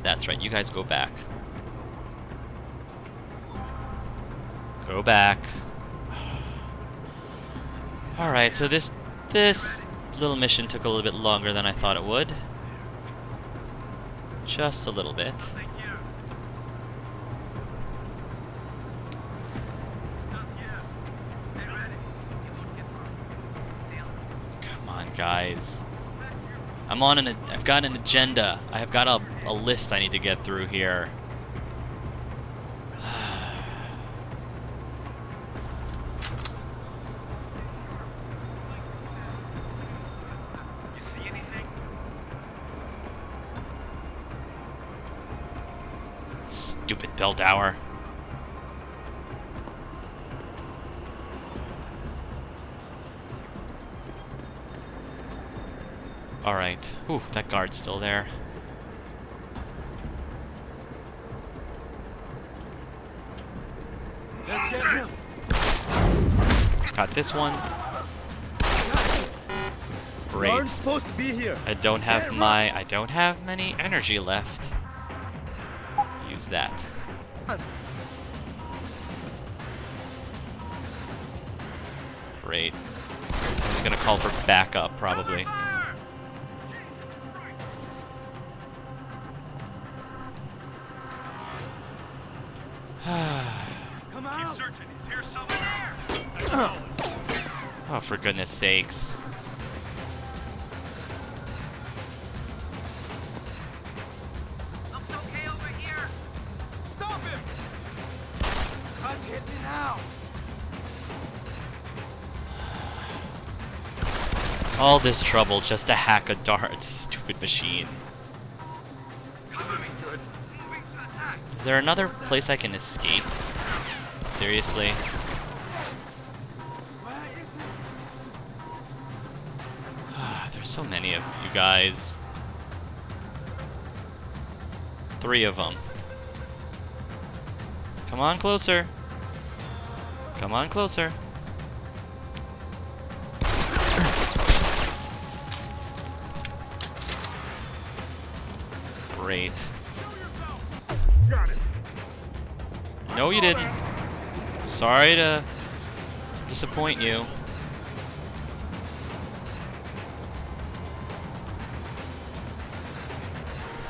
That's right, you guys go back. Go back. Alright, so this little mission took a little bit longer than I thought it would. Just a little bit. Come on, guys. I've got an agenda. I've got a list I need to get through here. You see anything? Stupid Belltower. Alright. Ooh, that guard's still there. Let's get him. Got this one. Great. Aren't supposed to be here. I don't have many energy left. Use that. Great. I'm just gonna call for backup, probably. Come out. Keep searching. He's here somewhere. Oh, for goodness sakes. Looks okay over here. Stop him. Can't hit me now. All this trouble just to hack a dart, stupid machine. Cover me. Good. Moving to attack. Is there another place I can escape? Seriously? There's so many of you guys. 3 of them. Come on closer. Come on closer. Great. Got it. No, you didn't. Sorry to disappoint you.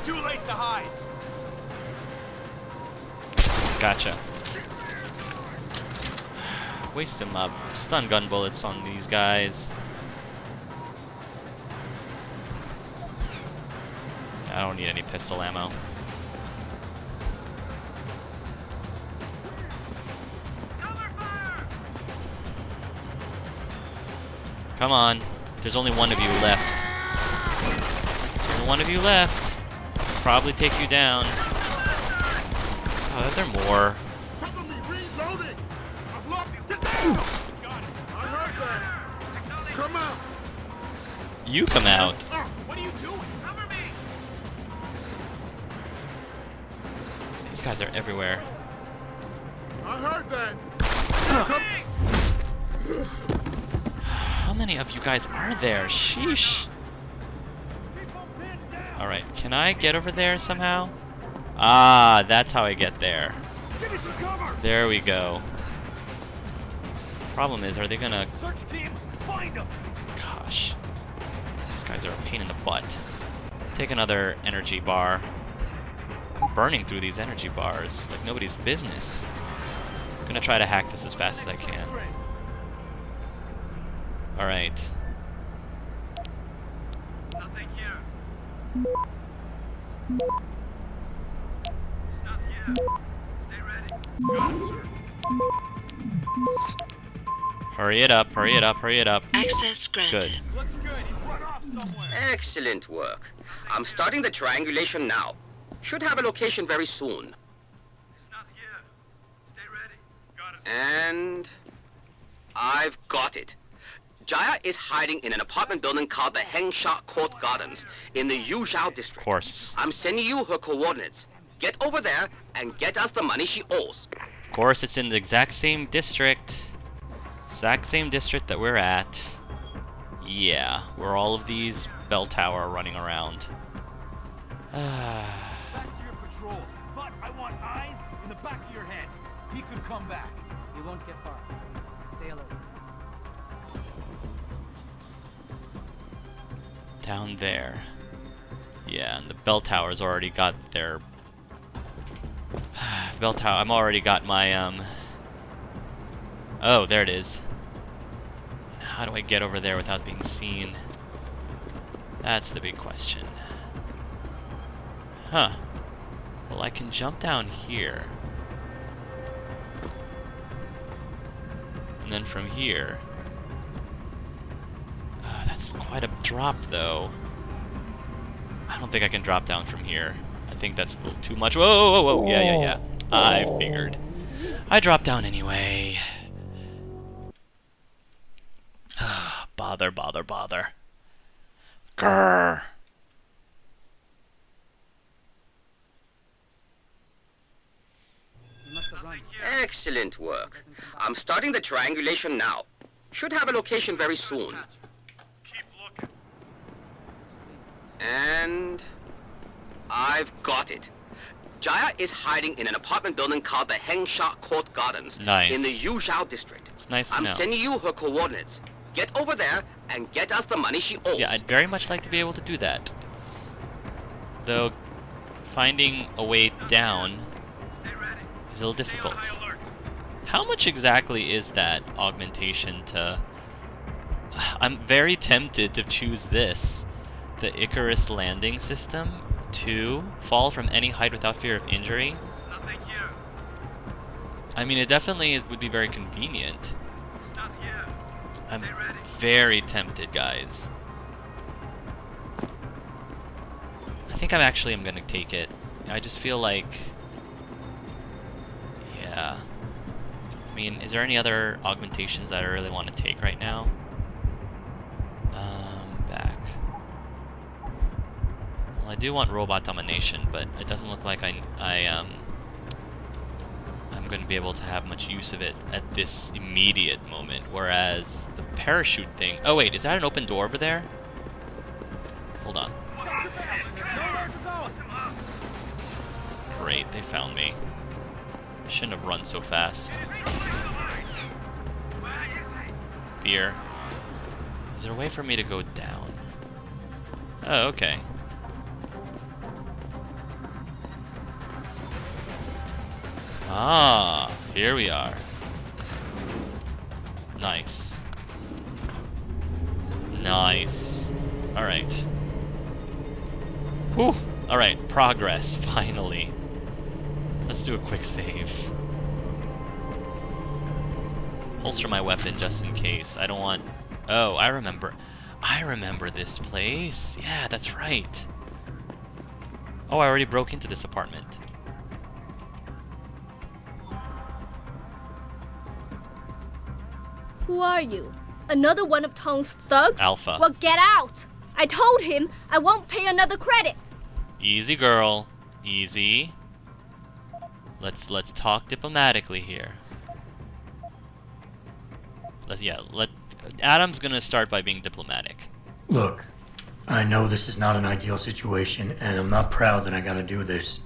Too late to hide. Gotcha. Waste him up. Stun gun bullets on these guys. I don't need any pistol ammo. Come on. There's only one of you left. There's only one of you left. Probably take you down. Oh, is there more? Cover me. Reloading. I've lost you. Get down. I heard that. Come out. You come out. What are you doing? Cover me. These guys are everywhere. I heard that. How many of you guys are there? Sheesh. Alright, can I get over there somehow? Ah, that's how I get there. Give me some cover. There we go. Problem is, are they gonna... Search team. Find them. Gosh. These guys are a pain in the butt. Take another energy bar. I'm burning through these energy bars like nobody's business. I'm gonna try to hack this as fast as I can. Alright. Nothing here. It's not here. Stay ready. Got it, sir. Hurry it up, hurry it up, hurry it up. Access granted. Good. Looks good. He's run off somewhere. Excellent work. I'm starting the triangulation now. Should have a location very soon. It's not here. Stay ready. Got it. And I've got it. Jaya is hiding in an apartment building called the Hengsha Court Gardens in the Yuzhou Of district. course. I'm sending you her coordinates. Get over there and get us the money she owes. Of course, it's in the exact same district. Exact same district that we're at. Yeah, where all of these Belltower are running around. what? I want eyes in the back of your head. He could come back. You won't get far. Stay alert. Down there. Yeah, and the Belltower's already got their... Belltower, I'm already got my, Oh, there it is. How do I get over there without being seen? That's the big question. Huh. Well, I can jump down here. And then from here... that's quite a drop, though. I don't think I can drop down from here. I think that's a little too much. Whoa, whoa, whoa, whoa. Yeah. I figured. I dropped down anyway. Bother. Grrr. You must have run. Excellent work. I'm starting the triangulation now. Should have a location very soon. Keep looking. And I've got it. Jaya is hiding in an apartment building called the Hengsha Court Gardens Nice. in the Yuzhou district. It's nice to I'm know. sending you her coordinates. Get over there and get us the money she owes. Yeah, I'd very much like to be able to do that. Though, finding a way down Stay ready. is a little Stay difficult. on high alert. How much exactly is that augmentation to... I'm very tempted to choose this. The Icarus landing system to fall from any height without fear of injury. Nothing here. I mean, it definitely would be very convenient. It's not here. I'm Stay ready. very tempted, guys. I think I'm gonna take it. I just feel like... Yeah. I mean, is there any other augmentations that I really want to take right now? Back. Well, I do want robot domination, but it doesn't look like I'm going to be able to have much use of it at this immediate moment. Whereas the parachute thing... Oh wait, is that an open door over there? Hold on. Great, they found me. Shouldn't have run so fast. Fear. Is there a way for me to go down? Oh, okay. Ah, here we are. Nice. Nice. Alright. Whew! Alright, progress, finally. Let's do a quick save. Holster my weapon just in case. I don't want... Oh, I remember. I remember this place. Yeah, that's right. Oh, I already broke into this apartment. Who are you? Another one of Tong's thugs? Alpha. Well, get out! I told him I won't pay another credit. Easy, girl. Easy. Let's talk diplomatically here. Adam's gonna start by being diplomatic. Look, I know this is not an ideal situation, and I'm not proud that I gotta do this.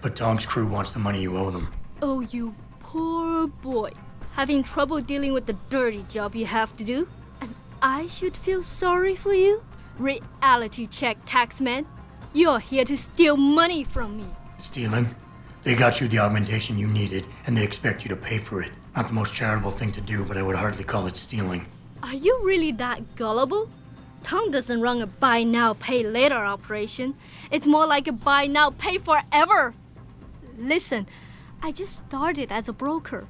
But Tong's crew wants the money you owe them. Oh, you poor boy. Having trouble dealing with the dirty job you have to do? And I should feel sorry for you? Reality check, taxman. You're here to steal money from me. Stealing? They got you the augmentation you needed, and they expect you to pay for it. Not the most charitable thing to do, but I would hardly call it stealing. Are you really that gullible? Tong doesn't run a buy now, pay later operation. It's more like a buy now, pay forever. Listen, I just started as a broker.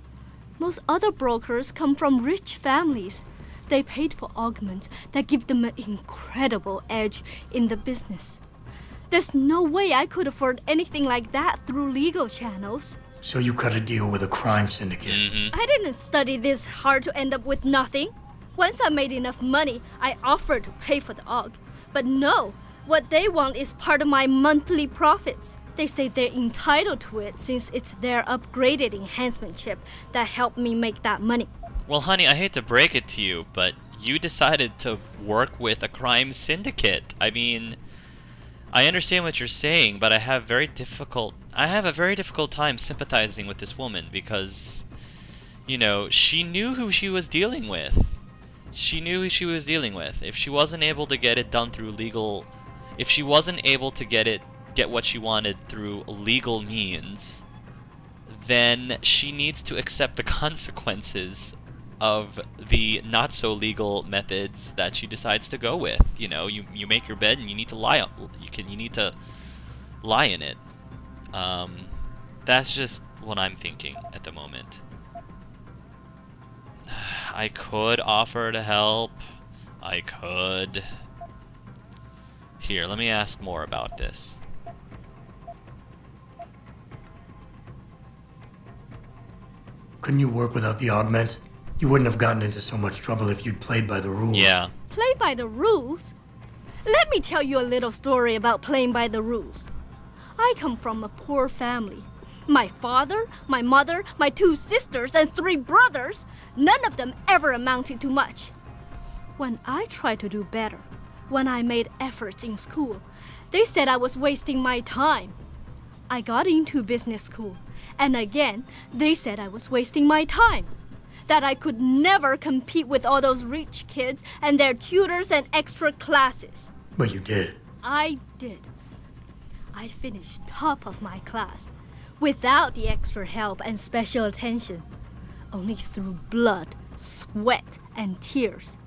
Most other brokers come from rich families. They paid for augments that give them an incredible edge in the business. There's no way I could afford anything like that through legal channels. So you cut a deal with a crime syndicate. Mm-hmm. I didn't study this hard to end up with nothing. Once I made enough money, I offered to pay for the aug. But no, what they want is part of my monthly profits. They say they're entitled to it since it's their upgraded enhancement chip that helped me make that money. Well, honey, I hate to break it to you, but you decided to work with a crime syndicate. I mean, I understand what you're saying, but I have very difficult... I have a very difficult time sympathizing with this woman because, you know, she knew who she was dealing with. She knew who she was dealing with. If she wasn't able to get it done through legal... If she wasn't able to get what she wanted through legal means, then she needs to accept the consequences of the not-so-legal methods that she decides to go with. You know, you make your bed and you need to lie you need to lie in it. That's just what I'm thinking at the moment. I could offer to help. I could. Here, let me ask more about this. Couldn't you work without the augment? You wouldn't have gotten into so much trouble if you'd played by the rules. Yeah. Play by the rules? Let me tell you a little story about playing by the rules. I come from a poor family. My father, my mother, my 2 sisters, and 3 brothers, none of them ever amounted to much. When I tried to do better, when I made efforts in school, they said I was wasting my time. I got into business school, and again, they said I was wasting my time. That I could never compete with all those rich kids and their tutors and extra classes. But you did. I did. I finished top of my class, without the extra help and special attention, only through blood, sweat, and tears.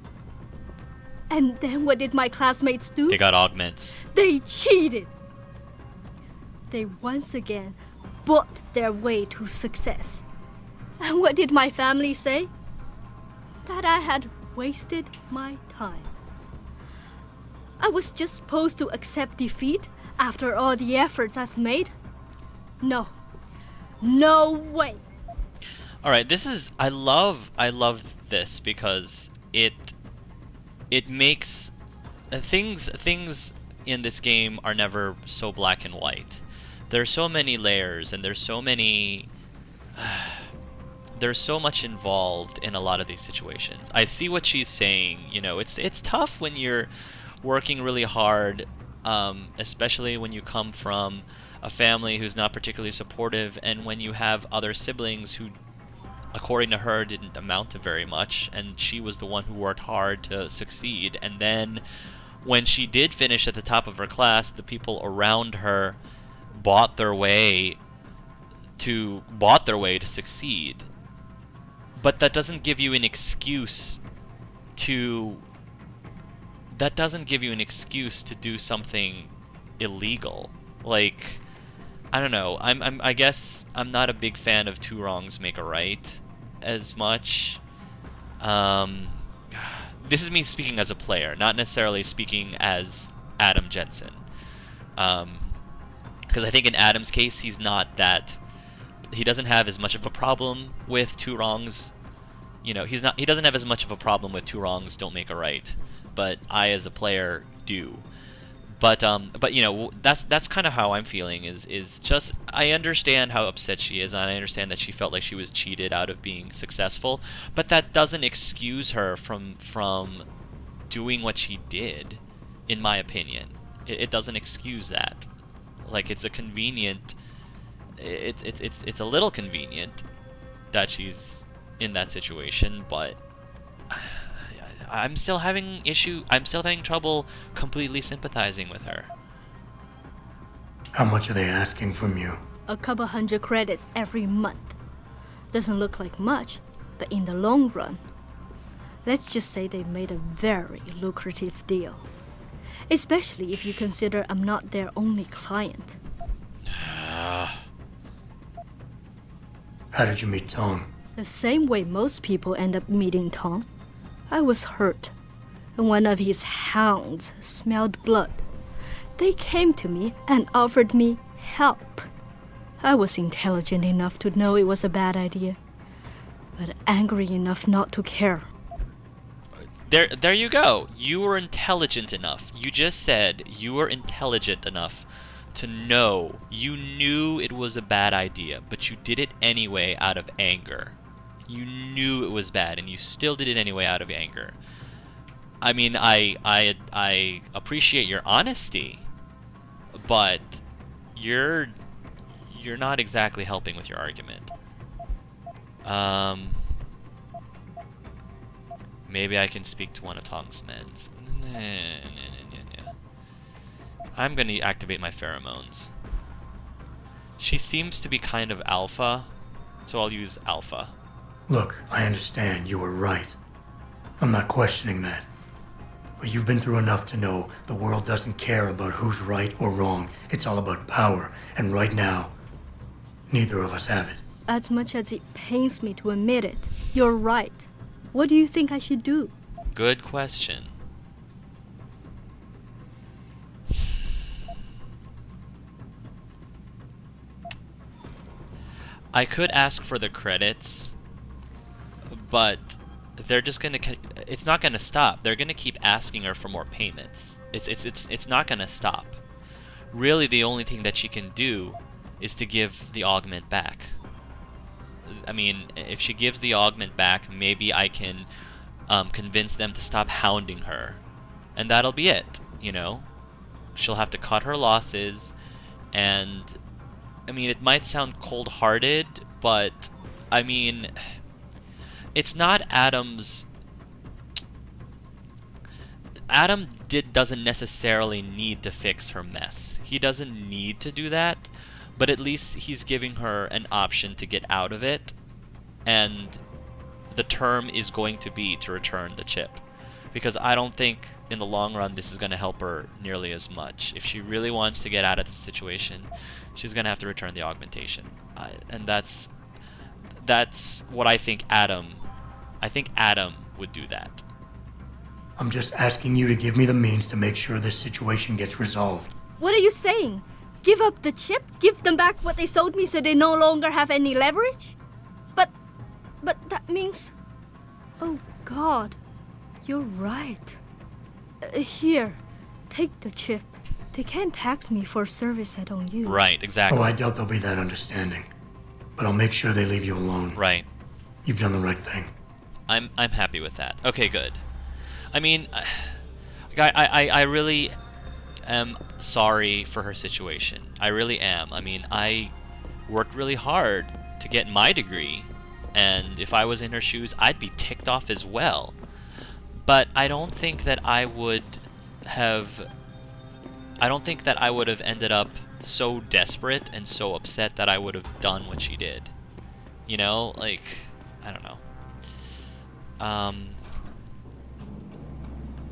And then what did my classmates do? They got augments. They cheated. They once again bought their way to success. And what did my family say? That I had wasted my time. I was just supposed to accept defeat after all the efforts I've made? No. No way. All right, this is I love this because it makes things in this game are never so black and white. There's so many layers and there's so many there's so much involved in a lot of these situations. I see what she's saying. You know, it's tough when you're working really hard, especially when you come from a family who's not particularly supportive, and when you have other siblings who, according to her, didn't amount to very much, and she was the one who worked hard to succeed. And then when she did finish at the top of her class, the people around her bought their way to succeed. But that doesn't give you an excuse to do something illegal. Like, I don't know. I guess I'm not a big fan of 2 wrongs make a right as much. This is me speaking as a player, not necessarily speaking as Adam Jensen. Because I think in Adam's case, he doesn't have as much of a problem with 2 wrongs. You know, he doesn't have as much of a problem with 2 wrongs don't make a right. But I, as a player, do. But you know, that's kind of how I'm feeling. Is just I understand how upset she is, and I understand that she felt like she was cheated out of being successful. But that doesn't excuse her from doing what she did, in my opinion. It doesn't excuse that. Like, it's a convenient. It's a little convenient that she's in that situation, but I'm still having trouble completely sympathizing with her. How much are they asking from you? A couple 100 credits every month. Doesn't look like much, but in the long run, let's just say they made a very lucrative deal. Especially if you consider I'm not their only client. How did you meet Tong? The same way most people end up meeting Tong. I was hurt, and one of his hounds smelled blood. They came to me and offered me help. I was intelligent enough to know it was a bad idea, but angry enough not to care. There you go. You were intelligent enough. You just said you were intelligent enough to know. You knew it was a bad idea, but you did it anyway out of anger. You knew it was bad, and you still did it anyway out of anger. I mean, I appreciate your honesty, but you're you're not exactly helping with your argument. Maybe I can speak to one of Tong's men. I'm gonna activate my pheromones. She seems to be kind of alpha, so I'll use alpha. Look, I understand you were right. I'm not questioning that. But you've been through enough to know the world doesn't care about who's right or wrong. It's all about power, and right now, neither of us have it. As much as it pains me to admit it, you're right. What do you think I should do? Good question. I could ask for the credits, but they're just gonna. It's not gonna stop. They're gonna keep asking her for more payments. It's not gonna stop. Really, the only thing that she can do is to give the augment back. I mean, if she gives the augment back, maybe I can convince them to stop hounding her, and that'll be it. You know, she'll have to cut her losses, and I mean, it might sound cold-hearted, but I mean, it's not Adam's. Adam doesn't necessarily need to fix her mess. He doesn't need to do that, but at least he's giving her an option to get out of it, and the term is going to be to return the chip, because I don't think in the long run this is going to help her nearly as much. If she really wants to get out of the situation, she's going to have to return the augmentation, and that's what I think Adam would do that. I'm just asking you to give me the means to make sure this situation gets resolved. What are you saying? Give up the chip? Give them back what they sold me so they no longer have any leverage? But that means... Oh God, you're right. Here, take the chip. They can't tax me for a service I don't use. Right, exactly. Oh, I doubt they'll be that understanding. But I'll make sure they leave you alone. Right. You've done the right thing. I'm happy with that. Okay, good. I mean, I really am sorry for her situation. I really am. I mean, I worked really hard to get my degree, and if I was in her shoes, I'd be ticked off as well. But I don't think that I would have ended up so desperate and so upset that I would have done what she did. You know, like, I don't know.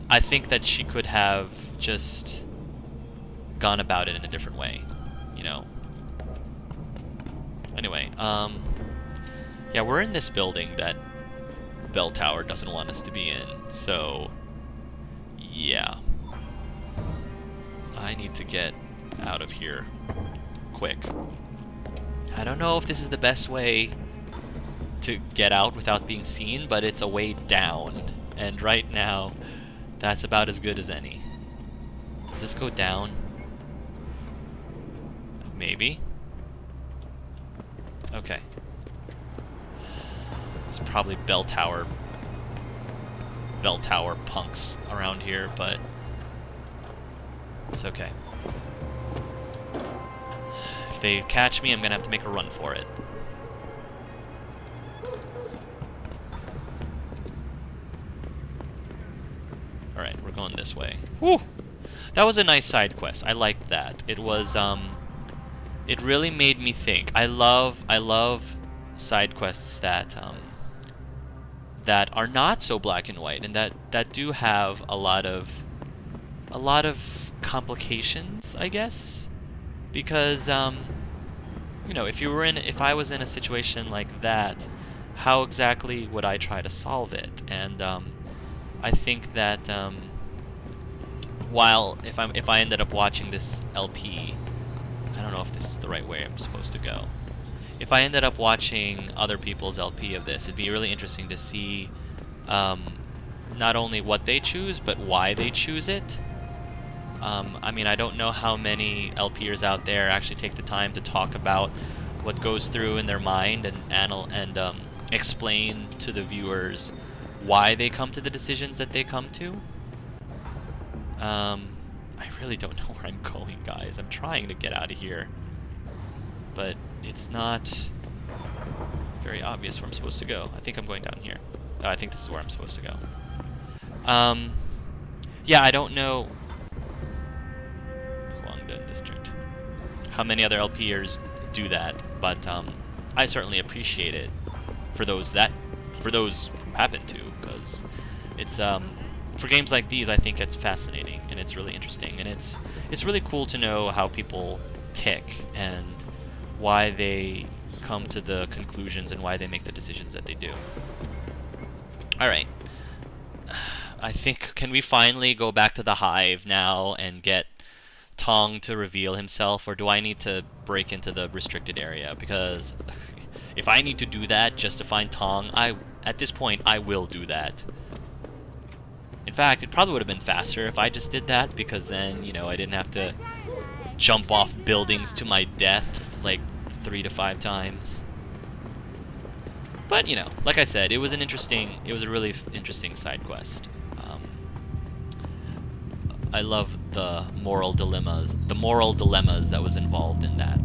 I think that she could have just gone about it in a different way, you know. Anyway, yeah, we're in this building that Belltower doesn't want us to be in, so yeah. I need to get out of here quick. I don't know if this is the best way to get out without being seen, but it's a way down, and right now that's about as good as any. Does this go down? Maybe. Okay. It's probably Belltower punks around here, but it's okay. If they catch me, I'm gonna have to make a run for it. Alright, we're going this way. Whew! That was a nice side quest. I liked that. It was, it really made me think. I love side quests that are not so black and white, and that do have a lot of complications, I guess, because you know, if I was in a situation like that, how exactly would I try to solve it? And I think that while if I ended up watching this LP, I don't know if this is the right way I'm supposed to go. If I ended up watching other people's LP of this, it'd be really interesting to see not only what they choose, but why they choose it. I mean, I don't know how many LPers out there actually take the time to talk about what goes through in their mind and explain to the viewers why they come to the decisions that they come to. I really don't know where I'm going, guys. I'm trying to get out of here. but it's not very obvious where I'm supposed to go. I think I'm going down here. Oh, I think this is where I'm supposed to go. Yeah, I don't know Guangdong District. How many other LPers do that, but I certainly appreciate it for those who happen to, because it's for games like these, I think it's fascinating and it's really interesting, and it's really cool to know how people tick and why they come to the conclusions and why they make the decisions that they do. All right. I think, can we finally go back to the Hive now and get Tong to reveal himself, or do I need to break into the restricted area? Because if I need to do that just to find Tong, at this point, I will do that. In fact, it probably would have been faster if I just did that, because then, you know, I didn't have to jump off buildings to my death like 3 to 5 times. But, you know, like I said, it was a really interesting side quest. I love the moral dilemmas that was involved in that.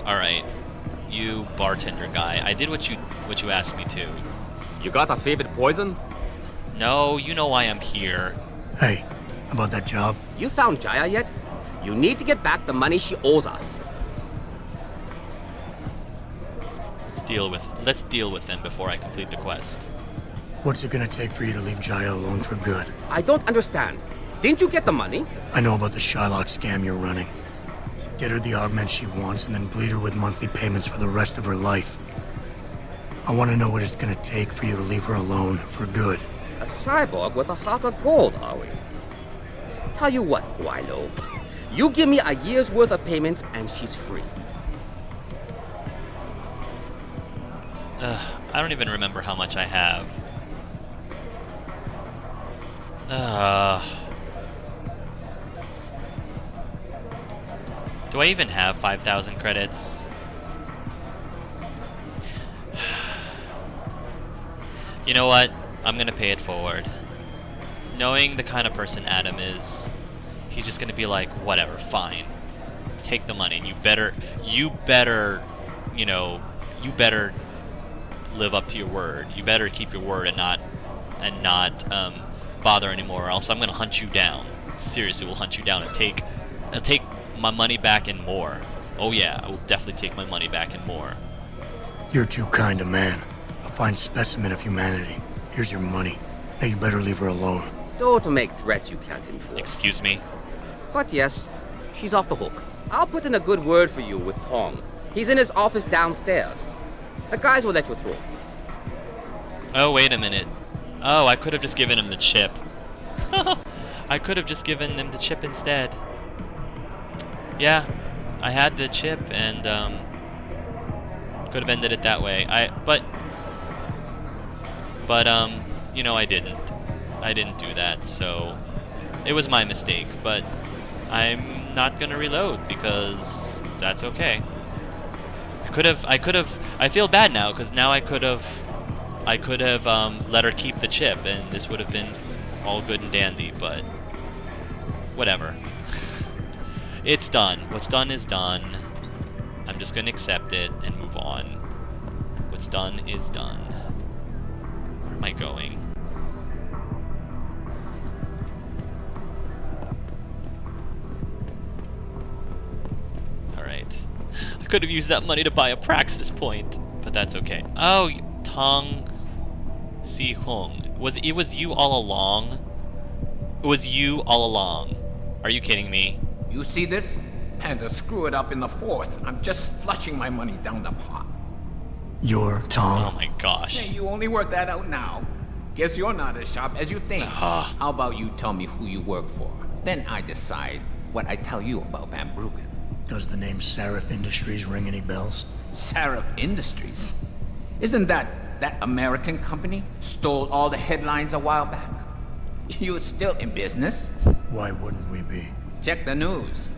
All right, you bartender guy. I did what you asked me to. You got a favorite poison? No, you know why I'm here. Hey, about that job? You found Jaya yet? You need to get back the money she owes us. Let's deal with them before I complete the quest. What's it gonna take for you to leave Jaya alone for good? I don't understand. Didn't you get the money? I know about the Shylock scam you're running. Get her the augment she wants and then bleed her with monthly payments for the rest of her life. I want to know what it's gonna take for you to leave her alone for good. A cyborg with a heart of gold, are we? Tell you what, Guilo. You give me a year's worth of payments and she's free. I don't even remember how much I have. Do I even have 5,000 credits? You know what? I'm gonna pay it forward. Knowing the kind of person Adam is, he's just gonna be like, whatever, fine. Take the money. You better, you know, you better live up to your word. You better keep your word and not bother anymore, or else I'm gonna hunt you down. Seriously, we'll hunt you down and I'll take my money back and more. Oh yeah, I will definitely take my money back and more. You're too kind a man. A fine specimen of humanity. Here's your money. Now you better leave her alone. Don't make threats you can't enforce. Excuse me? But yes, she's off the hook. I'll put in a good word for you with Tong. He's in his office downstairs. The guys will let you through. Oh, wait a minute. Oh, I could have just given him the chip. I could have just given him the chip instead. Yeah, I had the chip and could have ended it that way. But you know, I didn't do that, so it was my mistake, but I'm not gonna reload because that's okay. I feel bad now because now I could have let her keep the chip and this would have been all good and dandy, but whatever. It's done. What's done is done. I'm just gonna accept it and move on. What's done is done. Where am I going? Alright. I could have used that money to buy a praxis point, but that's okay. Oh, Tong Si Hung. It was you all along? It was you all along. Are you kidding me? You see this? Had to screw it up in the fourth. I'm just flushing my money down the pot. You're Tong? Oh my gosh. Hey, you only work that out now. Guess you're not as sharp as you think. How about you tell me who you work for? Then I decide what I tell you about Van Bruggen. Does the name Seraph Industries ring any bells? Seraph Industries? Isn't that American company stole all the headlines a while back? You're still in business? Why wouldn't we be? Check the news.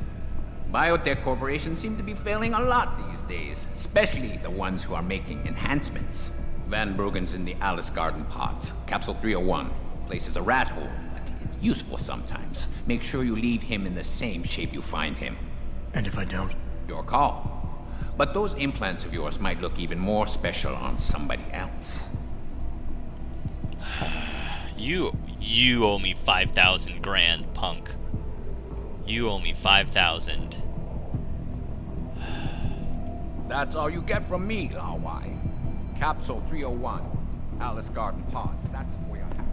Biotech corporations seem to be failing a lot these days, especially the ones who are making enhancements. Van Bruggen's in the Alice Garden pods. Capsule 301. Place is a rat hole, but it's useful sometimes. Make sure you leave him in the same shape you find him. And if I don't? Your call. But those implants of yours might look even more special on somebody else. You owe me 5,000 grand, punk. You owe me 5,000. That's all you get from me, Lao Wai. Capsule 301. Alice Garden pods. That's where I have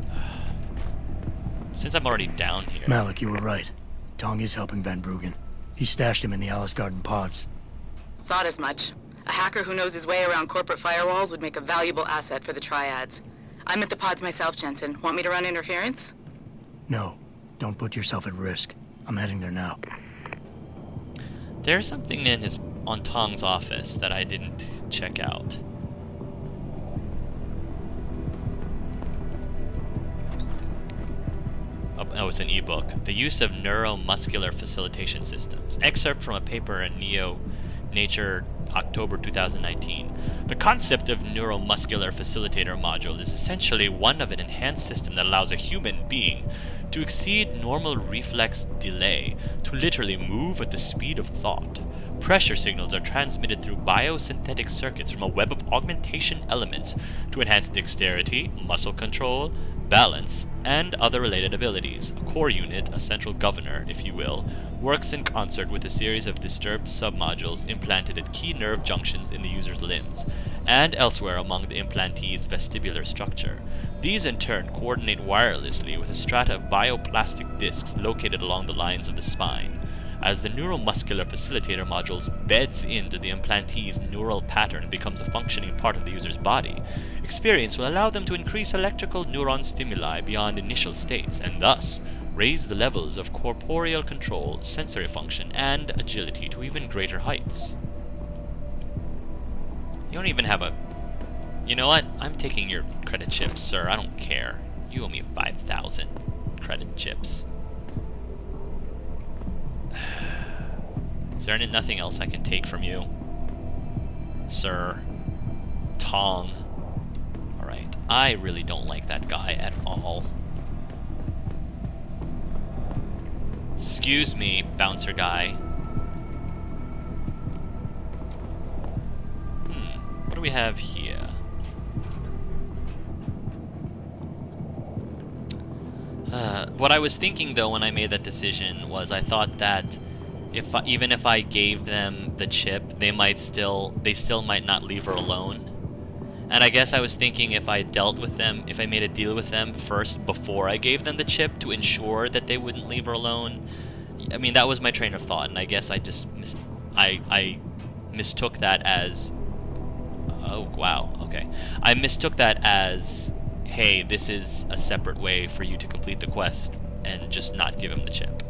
it. Since I'm already down here. Malik, you were right. Tong is helping Van Bruggen. He stashed him in the Alice Garden pods. Thought as much. A hacker who knows his way around corporate firewalls would make a valuable asset for the Triads. I'm at the pods myself, Jensen. Want me to run interference? No. Don't put yourself at risk. I'm heading there now. There's something in on Tong's office that I didn't check out. Oh, it's an ebook. The use of neuromuscular facilitation systems. Excerpt from a paper in Nature, October 2019. The concept of neuromuscular facilitator module is essentially one of an enhanced system that allows a human being to exceed normal reflex delay, to literally move at the speed of thought. Pressure signals are transmitted through biosynthetic circuits from a web of augmentation elements to enhance dexterity, muscle control, balance, and other related abilities. A core unit, a central governor, if you will, works in concert with a series of disturbed submodules implanted at key nerve junctions in the user's limbs, and elsewhere among the implantee's vestibular structure. These in turn coordinate wirelessly with a strata of bioplastic discs located along the lines of the spine. As the neuromuscular facilitator modules beds into the implantee's neural pattern and becomes a functioning part of the user's body, experience will allow them to increase electrical neuron stimuli beyond initial states, and thus raise the levels of corporeal control, sensory function, and agility to even greater heights. You don't even have a... You know what? I'm taking your credit chips, sir. I don't care. You owe me 5,000 credit chips. Is there nothing else I can take from you? Sir. Tong. Alright. I really don't like that guy at all. Excuse me, bouncer guy. What do we have here? What I was thinking though when I made that decision was I thought that even if I gave them the chip, they still might not leave her alone. And I guess I was thinking if I dealt with them, if I made a deal with them first before I gave them the chip to ensure that they wouldn't leave her alone. I mean, that was my train of thought, and I guess I just I mistook that as... Oh, wow, okay. I mistook that as, hey, this is a separate way for you to complete the quest, and just not give him the chip.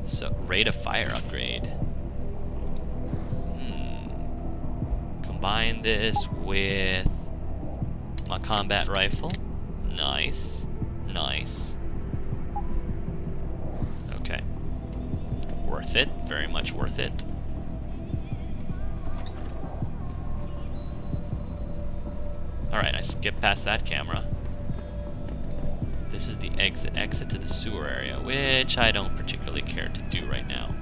So, rate of fire upgrade. Combine this with my combat rifle. Nice. Nice. Okay. Worth it. Very much worth it. Alright, I skipped past that camera. This is the exit to the sewer area, which I don't particularly care to do right now.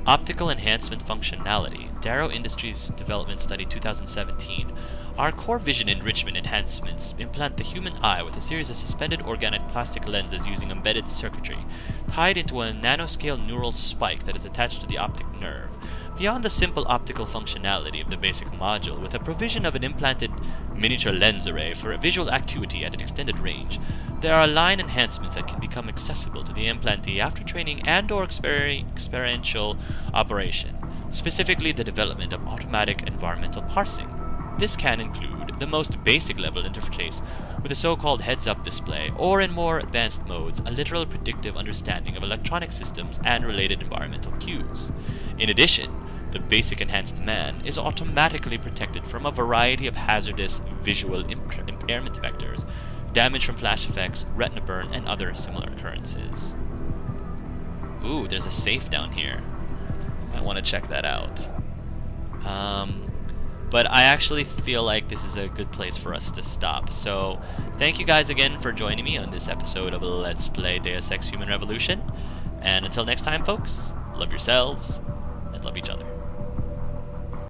Optical enhancement functionality. Darrow Industries Development Study 2017. Our core vision enrichment enhancements implant the human eye with a series of suspended organic plastic lenses using embedded circuitry, tied into a nanoscale neural spike that is attached to the optic nerve. Beyond the simple optical functionality of the basic module, with a provision of an implanted miniature lens array for visual acuity at an extended range, there are line enhancements that can become accessible to the implantee after training and/or experiential operation, specifically the development of automatic environmental parsing. This can include the most basic level interface with a so-called heads-up display, or in more advanced modes, a literal predictive understanding of electronic systems and related environmental cues. In addition, the basic enhanced man is automatically protected from a variety of hazardous visual impairment vectors, damage from flash effects, retina burn, and other similar occurrences. Ooh, there's a safe down here. I want to check that out. But I actually feel like this is a good place for us to stop. So, thank you guys again for joining me on this episode of Let's Play Deus Ex Human Revolution. And until next time, folks, love yourselves and love each other.